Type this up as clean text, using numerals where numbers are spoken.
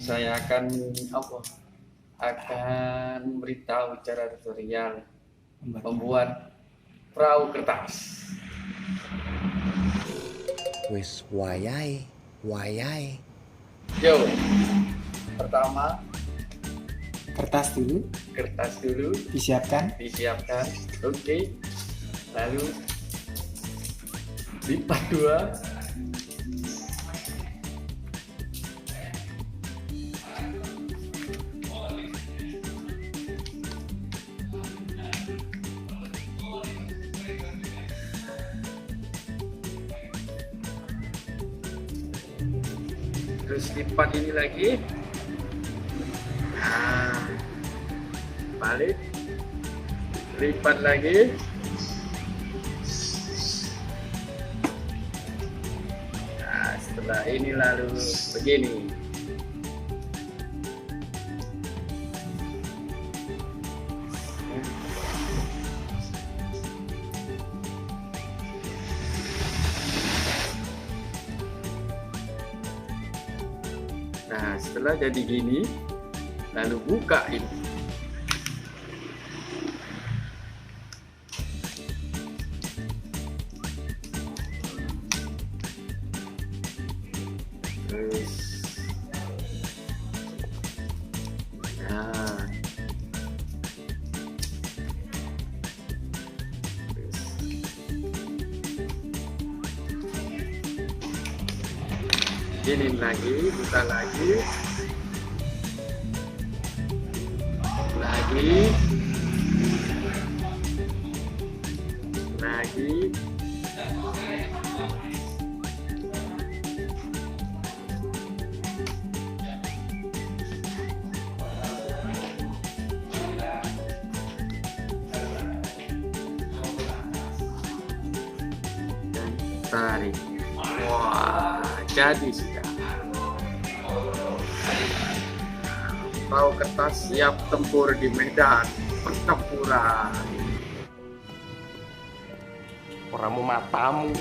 Saya akan beritahu cara tutorial membuat perahu kertas. Wis wayai. Yo, pertama Kertas dulu disiapkan. Oke. Lalu lipat dua. Terus lipat ini lagi. Nah, balik, lipat lagi. Nah, setelah ini lalu begini. Nah, setelah jadi gini, lalu buka ini. Terus, nah, terus. Gini lagi, buka lagi, lagi, dan tarik. Wah, jadi sudah. Perahu kertas siap tempur di medan pertempuran. Oramu matamu.